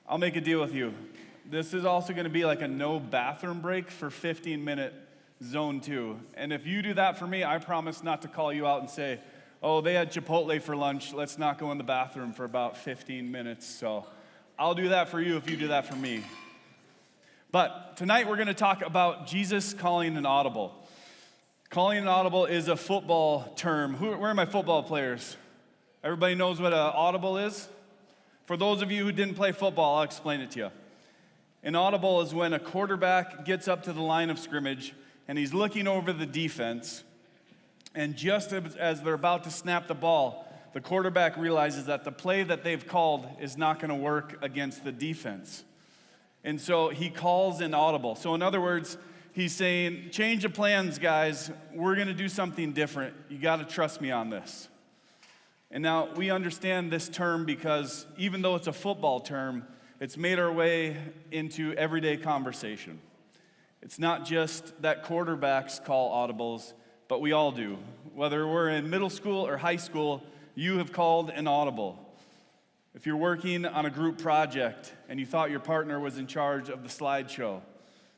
I'll make a deal with you. This is also going to be like a no bathroom break for 15-minute zone 2. And if you do that for me, I promise not to call you out and say, oh, they had Chipotle for lunch. Let's not go in the bathroom for about 15 minutes. So I'll do that for you if you do that for me. But tonight we're going to talk about Jesus calling an audible. Calling an audible is a football term. Where are my football players? Everybody knows what an audible is? For those of you who didn't play football, I'll explain it to you. An audible is when a quarterback gets up to the line of scrimmage and he's looking over the defense, and just as they're about to snap the ball, the quarterback realizes that the play that they've called is not going to work against the defense. And so he calls an audible. So in other words, he's saying, change of plans, guys. We're going to do something different. You got to trust me on this. And now we understand this term because even though it's a football term, it's made our way into everyday conversation. It's not just that quarterbacks call audibles, but we all do. Whether we're in middle school or high school, you have called an audible. If you're working on a group project and you thought your partner was in charge of the slideshow,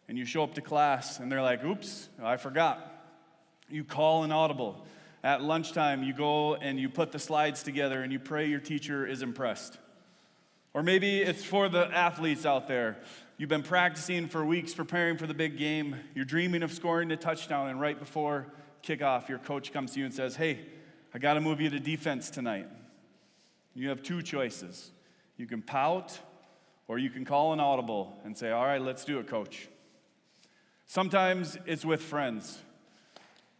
and you show up to class and they're like, oops, I forgot. You call an audible. At lunchtime, you go and you put the slides together and you pray your teacher is impressed. Or maybe it's for the athletes out there. You've been practicing for weeks, preparing for the big game. You're dreaming of scoring a touchdown, and right before kickoff, your coach comes to you and says, hey, I got to move you to defense tonight. You have two choices. You can pout, or you can call an audible and say, all right, let's do it, coach. Sometimes it's with friends.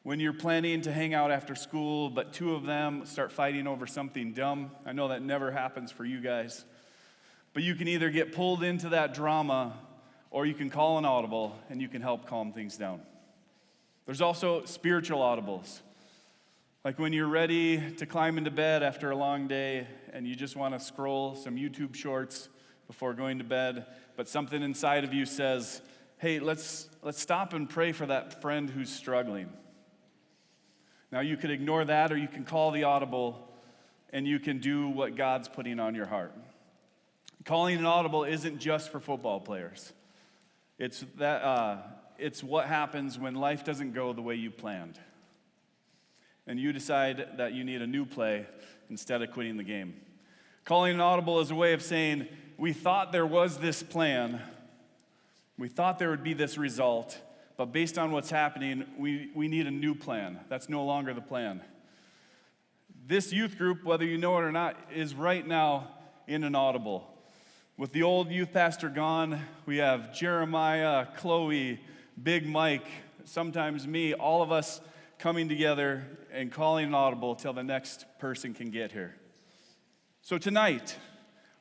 When you're planning to hang out after school, but two of them start fighting over something dumb. I know that never happens for you guys. But you can either get pulled into that drama, or you can call an audible and you can help calm things down. There's also spiritual audibles. Like when you're ready to climb into bed after a long day and you just want to scroll some YouTube shorts before going to bed, but something inside of you says, hey, let's stop and pray for that friend who's struggling. Now you could ignore that, or you can call the audible and you can do what God's putting on your heart. Calling an audible isn't just for football players. It's what happens when life doesn't go the way you planned. And you decide that you need a new play instead of quitting the game. Calling an audible is a way of saying, we thought there was this plan, we thought there would be this result, but based on what's happening, we need a new plan. That's no longer the plan. This youth group, whether you know it or not, is right now in an audible. With the old youth pastor gone, we have Jeremiah, Chloe, Big Mike, sometimes me, all of us coming together and calling an audible till the next person can get here. So tonight,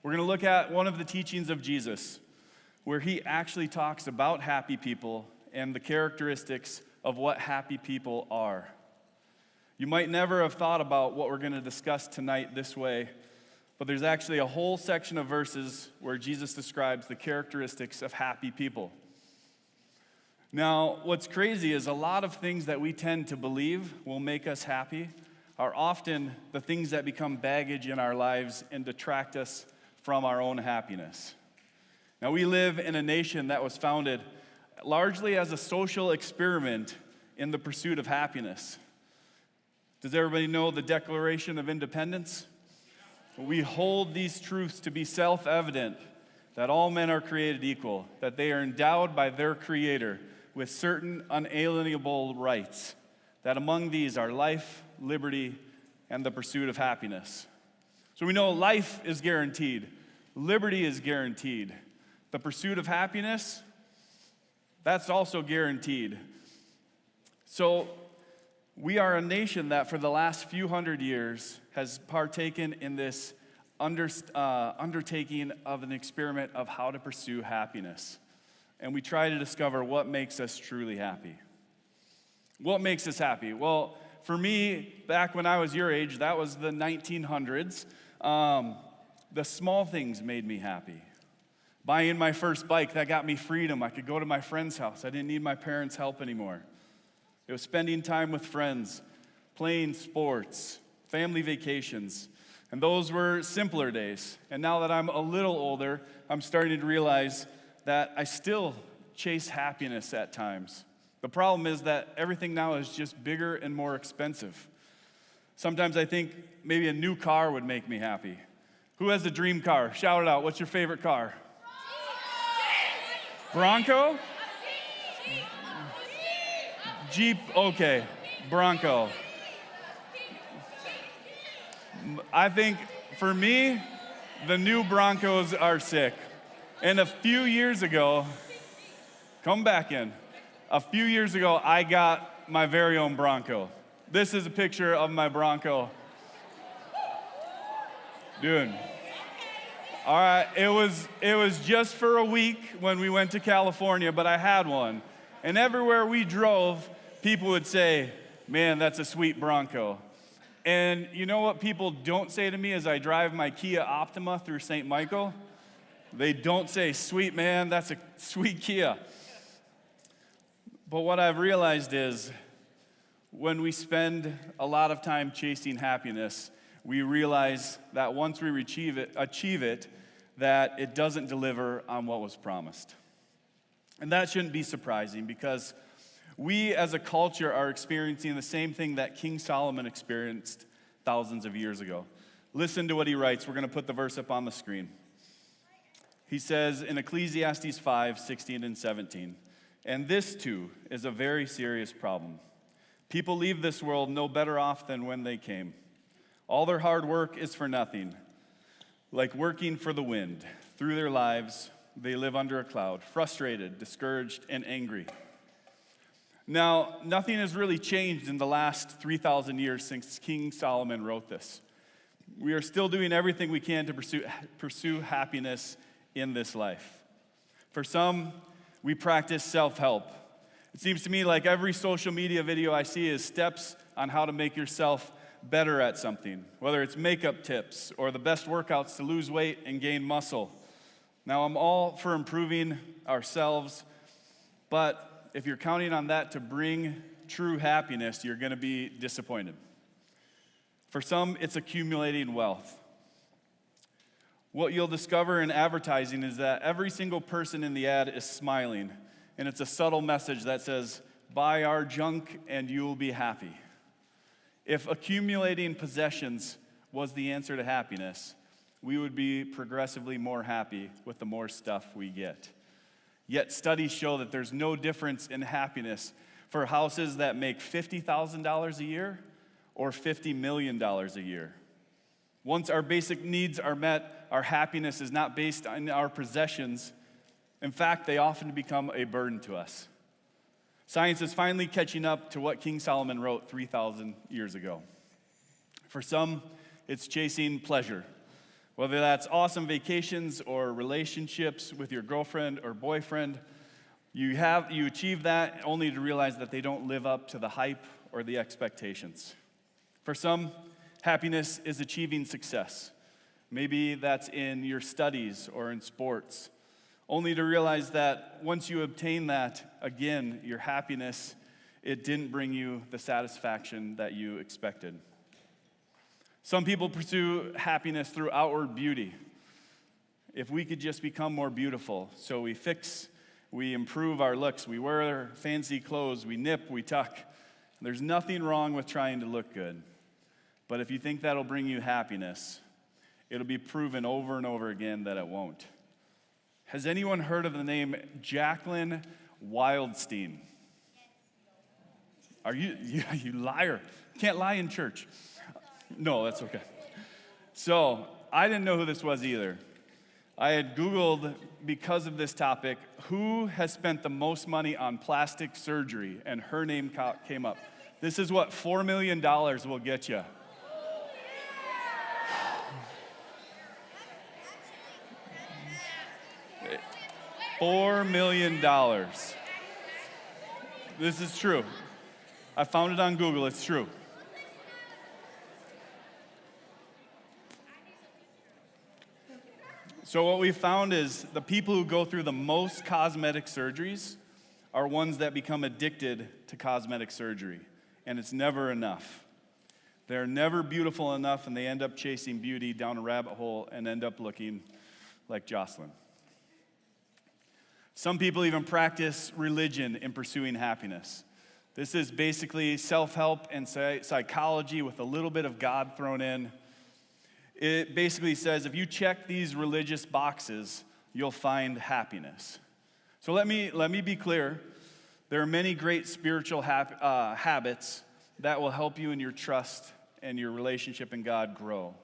we're going to look at one of the teachings of Jesus, where he actually talks about happy people and the characteristics of what happy people are. You might never have thought about what we're going to discuss tonight this way, but there's actually a whole section of verses where Jesus describes the characteristics of happy people. Now, what's crazy is a lot of things that we tend to believe will make us happy are often the things that become baggage in our lives and detract us from our own happiness. Now, we live in a nation that was founded largely as a social experiment in the pursuit of happiness. Does everybody know the Declaration of Independence? We hold these truths to be self-evident, that all men are created equal, that they are endowed by their Creator with certain unalienable rights, that among these are life, liberty, and the pursuit of happiness. So we know life is guaranteed, liberty is guaranteed, the pursuit of happiness, that's also guaranteed. So we are a nation that for the last few hundred years has partaken in this undertaking of an experiment of how to pursue happiness. And we try to discover what makes us truly happy. What makes us happy? Well, for me, back when I was your age, that was the 1900s. The small things made me happy. Buying my first bike, that got me freedom. I could go to my friend's house. I didn't need my parents' help anymore. It was spending time with friends, playing sports, family vacations. And those were simpler days. And now that I'm a little older, I'm starting to realize that I still chase happiness at times. The problem is that everything now is just bigger and more expensive. Sometimes I think maybe a new car would make me happy. Who has a dream car? Shout it out. What's your favorite car? Bronco? Jeep, okay. Bronco. I think for me, the new Broncos are sick. And a few years ago, I got my very own Bronco. This is a picture of my Bronco. Dude. All right, it was just for a week when we went to California, but I had one. And everywhere we drove, people would say, "Man, that's a sweet Bronco." And you know what people don't say to me as I drive my Kia Optima through St. Michael? They don't say, "Sweet man, that's a sweet Kia." But what I've realized is when we spend a lot of time chasing happiness, we realize that once we achieve it, that it doesn't deliver on what was promised. And that shouldn't be surprising because we as a culture are experiencing the same thing that King Solomon experienced thousands of years ago. Listen to what he writes. We're going to put the verse up on the screen. He says in Ecclesiastes 5:16 and 17, "And this too is a very serious problem. People leave this world no better off than when they came. All their hard work is for nothing. Like working for the wind, through their lives, they live under a cloud, frustrated, discouraged, and angry." Now, nothing has really changed in the last 3,000 years since King Solomon wrote this. We are still doing everything we can to pursue happiness in this life. For some, we practice self-help. It seems to me like every social media video I see is steps on how to make yourself better at something, whether it's makeup tips or the best workouts to lose weight and gain muscle. Now, I'm all for improving ourselves, but if you're counting on that to bring true happiness, you're going to be disappointed. For some, it's accumulating wealth. What you'll discover in advertising is that every single person in the ad is smiling, and it's a subtle message that says, "Buy our junk and you will be happy." If accumulating possessions was the answer to happiness, we would be progressively more happy with the more stuff we get. Yet studies show that there's no difference in happiness for houses that make $50,000 a year or $50 million a year. Once our basic needs are met, our happiness is not based on our possessions. In fact, they often become a burden to us. Science is finally catching up to what King Solomon wrote 3,000 years ago. For some, it's chasing pleasure. Whether that's awesome vacations or relationships with your girlfriend or boyfriend, you achieve that only to realize that they don't live up to the hype or the expectations. For some, happiness is achieving success. Maybe that's in your studies or in sports, only to realize that once you obtain that, again, your happiness, it didn't bring you the satisfaction that you expected. Some people pursue happiness through outward beauty. If we could just become more beautiful, so we improve our looks, we wear fancy clothes, we nip, we tuck. There's nothing wrong with trying to look good. But if you think that'll bring you happiness, it'll be proven over and over again that it won't. Has anyone heard of the name Jacqueline Wildstein? Are you liar? Can't lie in church. No, that's okay. So, I didn't know who this was either. I had Googled, because of this topic, who has spent the most money on plastic surgery, and her name came up. This is what $4 million will get you. $4 million. This is true. I found it on Google, it's true. So what we found is the people who go through the most cosmetic surgeries are ones that become addicted to cosmetic surgery, and it's never enough. They're never beautiful enough, and they end up chasing beauty down a rabbit hole and end up looking like Jocelyn. Some people even practice religion in pursuing happiness. This is basically self-help and psychology with a little bit of God thrown in. It basically says if you check these religious boxes, you'll find happiness. So let me be clear. There are many great spiritual habits that will help you in your trust and your relationship in God grow.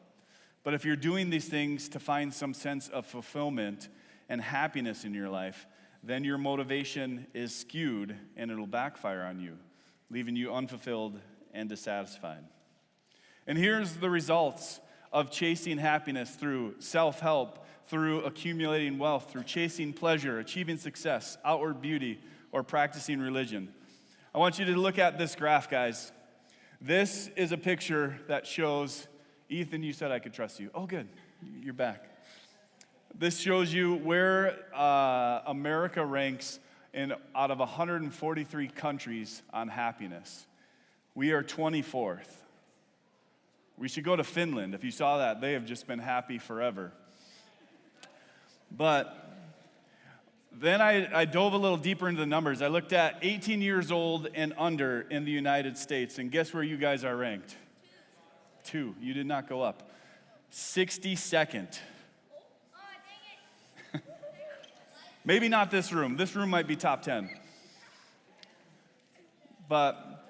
But if you're doing these things to find some sense of fulfillment and happiness in your life, then your motivation is skewed and it'll backfire on you, leaving you unfulfilled and dissatisfied. And here's the results of chasing happiness through self-help, through accumulating wealth, through chasing pleasure, achieving success, outward beauty, or practicing religion. I want you to look at this graph, guys. This is a picture that shows, Ethan, you said I could trust you. Oh, good, you're back. This shows you where America ranks out of 143 countries on happiness. We are 24th. We should go to Finland. If you saw that, they have just been happy forever. But then I dove a little deeper into the numbers. I looked at 18 years old and under in the United States, and guess where you guys are ranked? 2. You did not go up. 62nd. Maybe not this room. This room might be top 10. But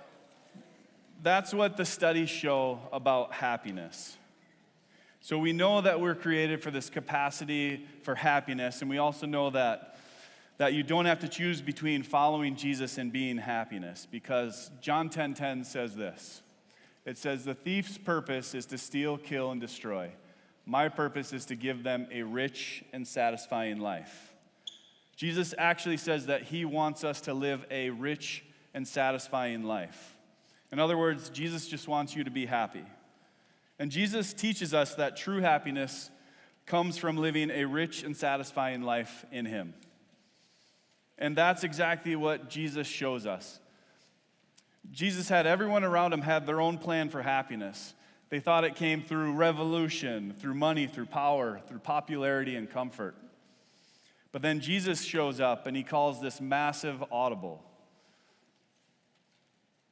that's what the studies show about happiness. So we know that we're created for this capacity for happiness, and we also know that you don't have to choose between following Jesus and being happiness, because John 10:10 says this. It says, "The thief's purpose is to steal, kill, and destroy. My purpose is to give them a rich and satisfying life." Jesus actually says that he wants us to live a rich and satisfying life. In other words, Jesus just wants you to be happy. And Jesus teaches us that true happiness comes from living a rich and satisfying life in him. And that's exactly what Jesus shows us. Jesus had everyone around him had their own plan for happiness. They thought it came through revolution, through money, through power, through popularity and comfort. But then Jesus shows up and he calls this massive audible.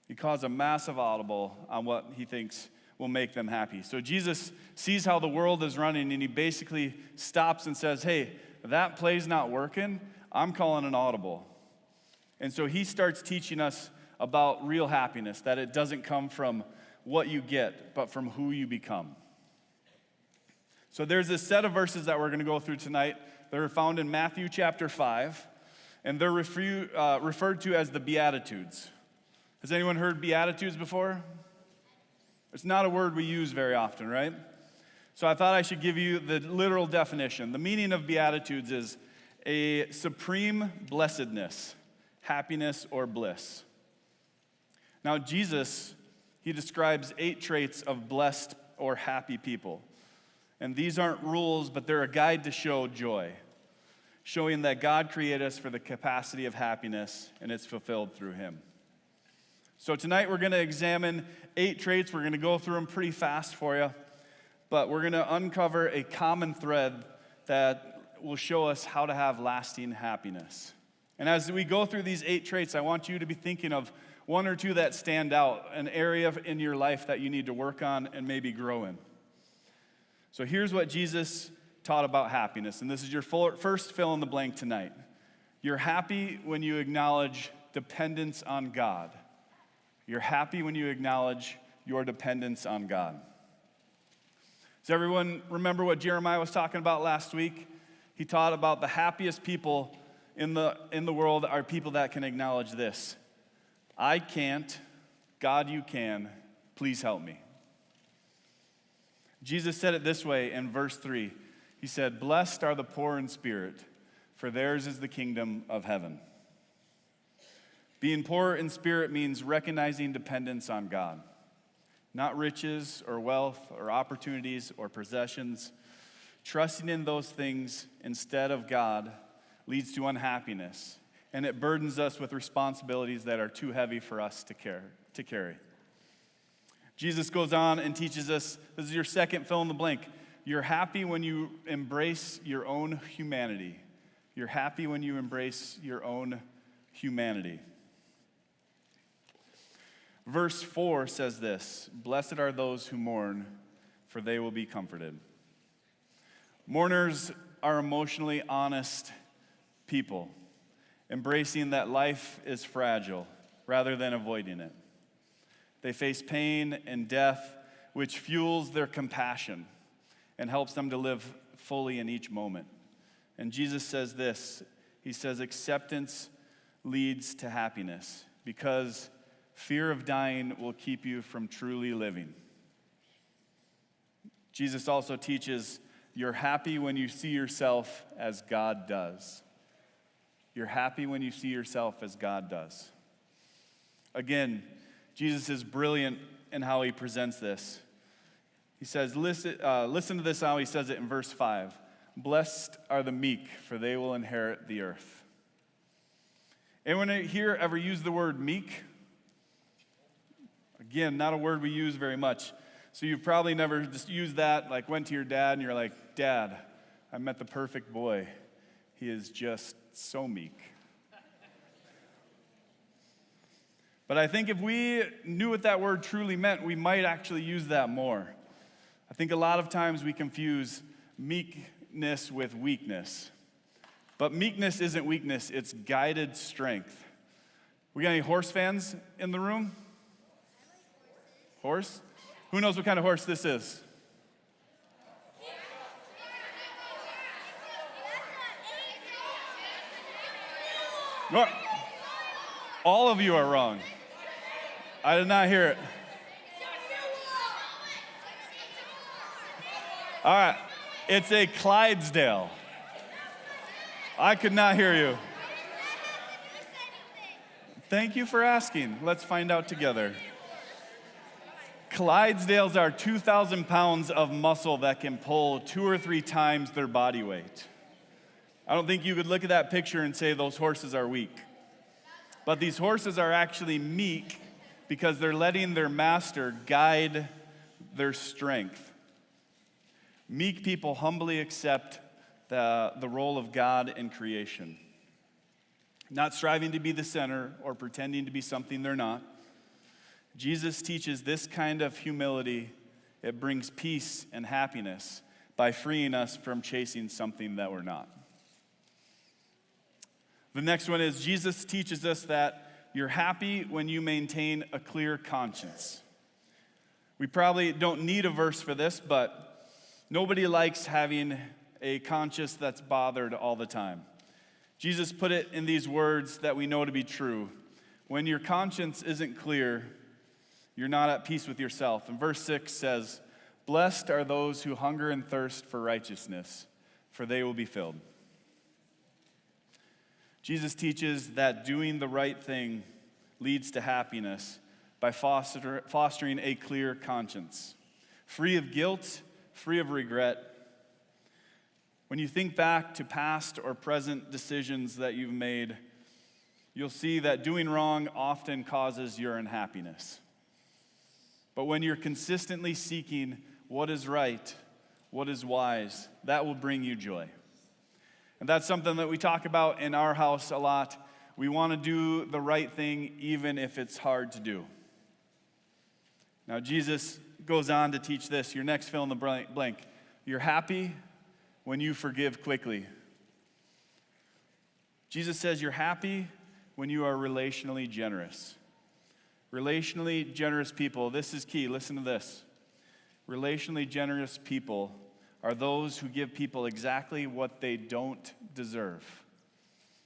He calls a massive audible on what he thinks will make them happy. So Jesus sees how the world is running and he basically stops and says, "Hey, that play's not working. I'm calling an audible." And so he starts teaching us about real happiness, that it doesn't come from what you get, but from who you become. So there's this set of verses that we're going to go through tonight. They're found in Matthew chapter 5, and they're referred to as the Beatitudes. Has anyone heard Beatitudes before? It's not a word we use very often, right? So I thought I should give you the literal definition. The meaning of Beatitudes is a supreme blessedness, happiness, or bliss. Now, Jesus, he describes 8 traits of blessed or happy people. And these aren't rules, but they're a guide to show joy, showing that God created us for the capacity of happiness, and it's fulfilled through him. So tonight we're going to examine 8 traits. We're going to go through them pretty fast for you, but we're going to uncover a common thread that will show us how to have lasting happiness. And as we go through these 8 traits, I want you to be thinking of 1 or 2 that stand out, an area in your life that you need to work on and maybe grow in. So here's what Jesus taught about happiness, and this is your first fill in the blank tonight. You're happy when you acknowledge dependence on God. You're happy when you acknowledge your dependence on God. Does everyone remember what Jeremiah was talking about last week? He taught about the happiest people in the world are people that can acknowledge this. I can't, God you can, please help me. Jesus said it this way in verse 3. He said, "Blessed are the poor in spirit, for theirs is the kingdom of heaven." Being poor in spirit means recognizing dependence on God, not riches or wealth or opportunities or possessions. Trusting in those things instead of God leads to unhappiness, and it burdens us with responsibilities that are too heavy for us to carry. Jesus goes on and teaches us, this is your second fill in the blank. You're happy when you embrace your own humanity. You're happy when you embrace your own humanity. Verse 4 says this, "Blessed are those who mourn, for they will be comforted." Mourners are emotionally honest people, embracing that life is fragile rather than avoiding it. They face pain and death, which fuels their compassion and helps them to live fully in each moment. And Jesus says this, he says, acceptance leads to happiness because fear of dying will keep you from truly living. Jesus also teaches you're happy when you see yourself as God does. You're happy when you see yourself as God does. Again, Jesus is brilliant in how he presents this. He says, listen to this how he says it in verse 5. Blessed are the meek, for they will inherit the earth. Anyone here ever use the word meek? Again, not a word we use very much. So you've probably never just used that, like went to your dad and you're like, Dad, I met the perfect boy. He is just so meek. But I think if we knew what that word truly meant, we might actually use that more. I think a lot of times we confuse meekness with weakness. But meekness isn't weakness, it's guided strength. We got any horse fans in the room? Horse? Who knows what kind of horse this is? No. All of you are wrong. I did not hear it. All right, it's a Clydesdale. I could not hear you. Thank you for asking. Let's find out together. Clydesdales are 2,000 pounds of muscle that can pull 2 or 3 times their body weight. I don't think you could look at that picture and say those horses are weak. But these horses are actually meek because they're letting their master guide their strength. Meek people humbly accept the role of God in creation, not striving to be the center or pretending to be something they're not. Jesus teaches this kind of humility. It brings peace and happiness by freeing us from chasing something that we're not. The next one is Jesus teaches us that you're happy when you maintain a clear conscience. We probably don't need a verse for this, but nobody likes having a conscience that's bothered all the time. Jesus put it in these words that we know to be true. When your conscience isn't clear, you're not at peace with yourself. And verse 6 says, "Blessed are those who hunger and thirst for righteousness, for they will be filled." Jesus teaches that doing the right thing leads to happiness by fostering a clear conscience, free of guilt, free of regret. When you think back to past or present decisions that you've made, you'll see that doing wrong often causes your unhappiness. But when you're consistently seeking what is right, what is wise, that will bring you joy. And that's something that we talk about in our house a lot. We want to do the right thing even if it's hard to do. Now, Jesus goes on to teach this. Your next fill in the blank. You're happy when you forgive quickly. Jesus says you're happy when you are relationally generous. Relationally generous people, this is key. Listen to this. Relationally generous people are those who give people exactly what they don't deserve.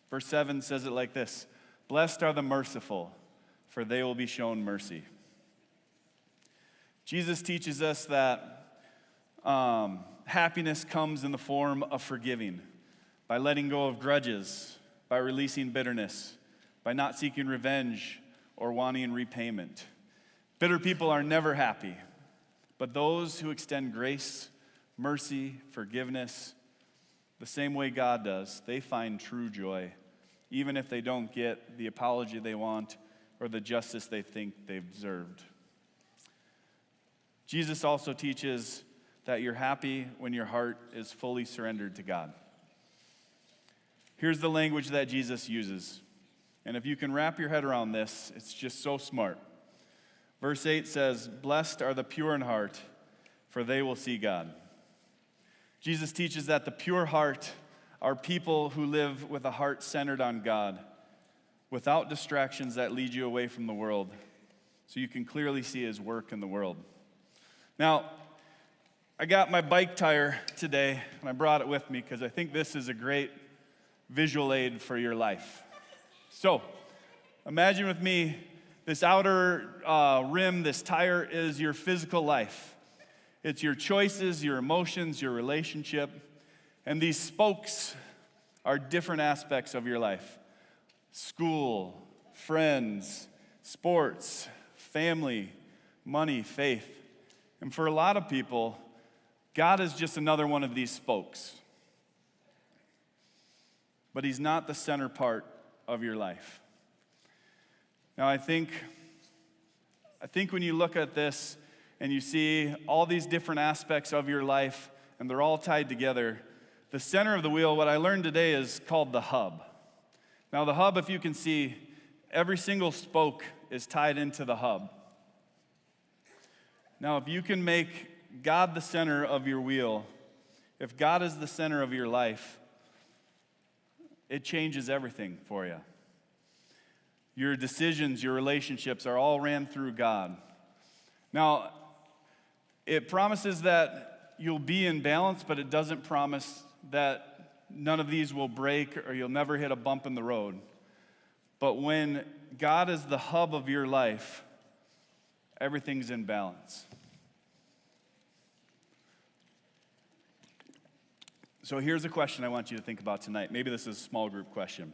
Verse 7 says it like this: "Blessed are the merciful, for they will be shown mercy." Jesus teaches us that happiness comes in the form of forgiving, by letting go of grudges, by releasing bitterness, by not seeking revenge or wanting repayment. Bitter people are never happy, but those who extend grace, mercy, forgiveness, the same way God does, they find true joy, even if they don't get the apology they want or the justice they think they've deserved. Jesus also teaches that you're happy when your heart is fully surrendered to God. Here's the language that Jesus uses. And if you can wrap your head around this, it's just so smart. Verse 8 says, "Blessed are the pure in heart, for they will see God." Jesus teaches that the pure heart are people who live with a heart centered on God, without distractions that lead you away from the world, so you can clearly see his work in the world. Now, I got my bike tire today, and I brought it with me because I think this is a great visual aid for your life. So, imagine with me, this outer rim, this tire is your physical life. It's your choices, your emotions, your relationship, and these spokes are different aspects of your life. School, friends, sports, family, money, faith. And for a lot of people, God is just another one of these spokes. But he's not the center part of your life. Now, I think when you look at this and you see all these different aspects of your life and they're all tied together, the center of the wheel, what I learned today, is called the hub. Now, the hub, if you can see, every single spoke is tied into the hub. Now, if you can make God the center of your wheel, if God is the center of your life, it changes everything for you. Your decisions, your relationships are all ran through God. Now, it promises that you'll be in balance, but it doesn't promise that none of these will break or you'll never hit a bump in the road. But when God is the hub of your life, everything's in balance. So here's a question I want you to think about tonight. Maybe this is a small group question.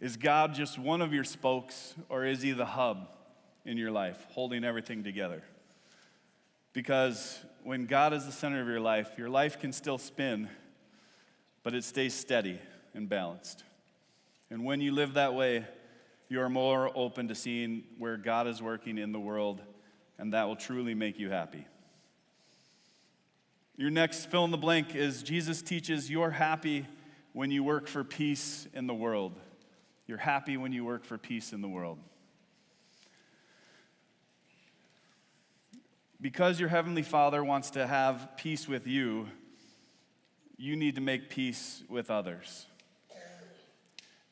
Is God just one of your spokes, or is he the hub in your life, holding everything together? Because when God is the center of your life can still spin, but it stays steady and balanced. And when you live that way, you are more open to seeing where God is working in the world, and that will truly make you happy. Your next fill in the blank is Jesus teaches you're happy when you work for peace in the world. You're happy when you work for peace in the world. Because your Heavenly Father wants to have peace with you, you need to make peace with others.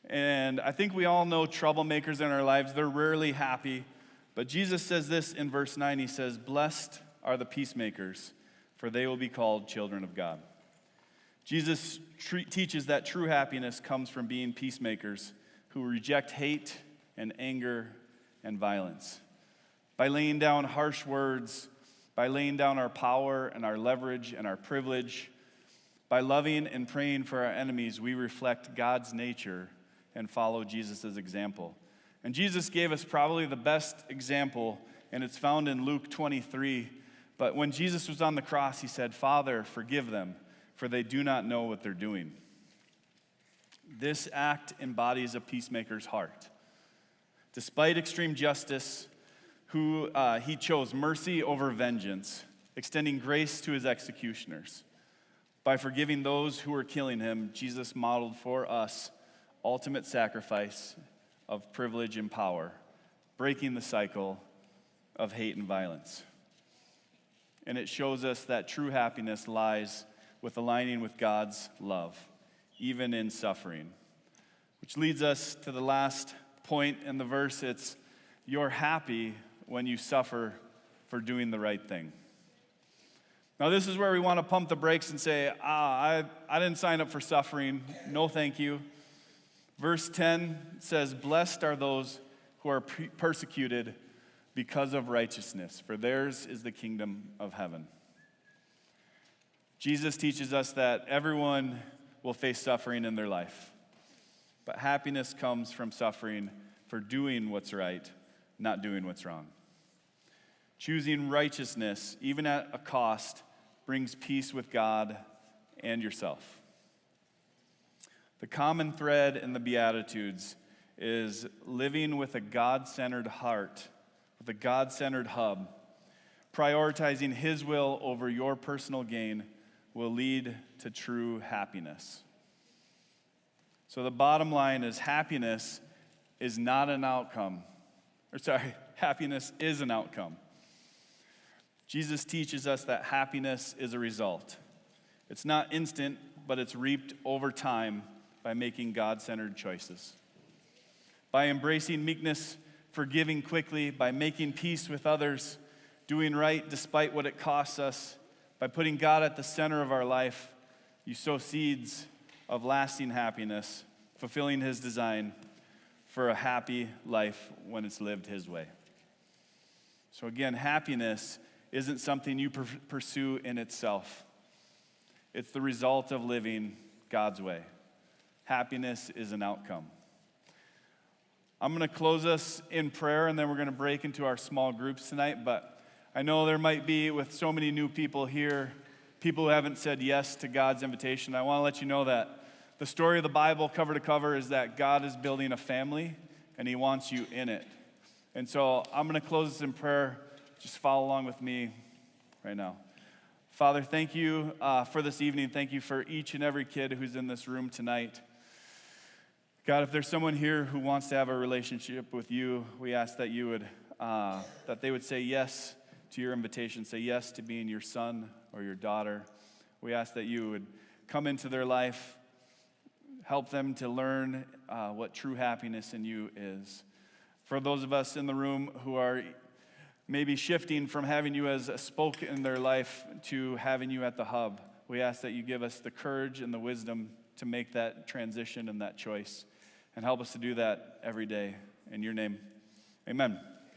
And I think we all know troublemakers in our lives. They're rarely happy. But Jesus says this in verse 9. He says, "Blessed are the peacemakers, for they will be called children of God." Jesus teaches that true happiness comes from being peacemakers who reject hate and anger and violence. By laying down harsh words, by laying down our power and our leverage and our privilege, by loving and praying for our enemies, we reflect God's nature and follow Jesus' example. And Jesus gave us probably the best example, and it's found in Luke 23. But when Jesus was on the cross, he said, "Father, forgive them, for they do not know what they're doing." This act embodies a peacemaker's heart. Despite extreme justice, he chose mercy over vengeance, extending grace to his executioners. By forgiving those who were killing him, Jesus modeled for us ultimate sacrifice of privilege and power, breaking the cycle of hate and violence. And it shows us that true happiness lies with aligning with God's love, even in suffering. Which leads us to the last point in the verse. It's, you're happy when you suffer for doing the right thing. Now, this is where we want to pump the brakes and say, I didn't sign up for suffering. No, thank you. Verse 10 says, "Blessed are those who are persecuted because of righteousness, for theirs is the kingdom of heaven." Jesus teaches us that everyone will face suffering in their life, but happiness comes from suffering for doing what's right, not doing what's wrong. Choosing righteousness, even at a cost, brings peace with God and yourself. The common thread in the Beatitudes is living with a God-centered heart, with a God-centered hub, prioritizing His will over your personal gain will lead to true happiness. So the bottom line is happiness is not an outcome. Happiness is an outcome. Jesus teaches us that happiness is a result. It's not instant, but it's reaped over time by making God-centered choices. By embracing meekness, forgiving quickly, by making peace with others, doing right despite what it costs us, by putting God at the center of our life, you sow seeds of lasting happiness, fulfilling His design for a happy life when it's lived His way. So again, happiness isn't something you pursue in itself. It's the result of living God's way. Happiness is an outcome. I'm going to close us in prayer, and then we're going to break into our small groups tonight. But I know there might be, with so many new people here, people who haven't said yes to God's invitation. I want to let you know that the story of the Bible, cover to cover, is that God is building a family, and He wants you in it. And so I'm going to close this in prayer. Just follow along with me right now. Father, thank you for this evening. Thank you for each and every kid who's in this room tonight. God, if there's someone here who wants to have a relationship with you, we ask that you would, that they would say yes to your invitation, say yes to being your son or your daughter. We ask that you would come into their life, help them to learn what true happiness in you is. For those of us in the room who are maybe shifting from having you as a spoke in their life to having you at the hub, we ask that you give us the courage and the wisdom to make that transition and that choice, and help us to do that every day. In your name, amen.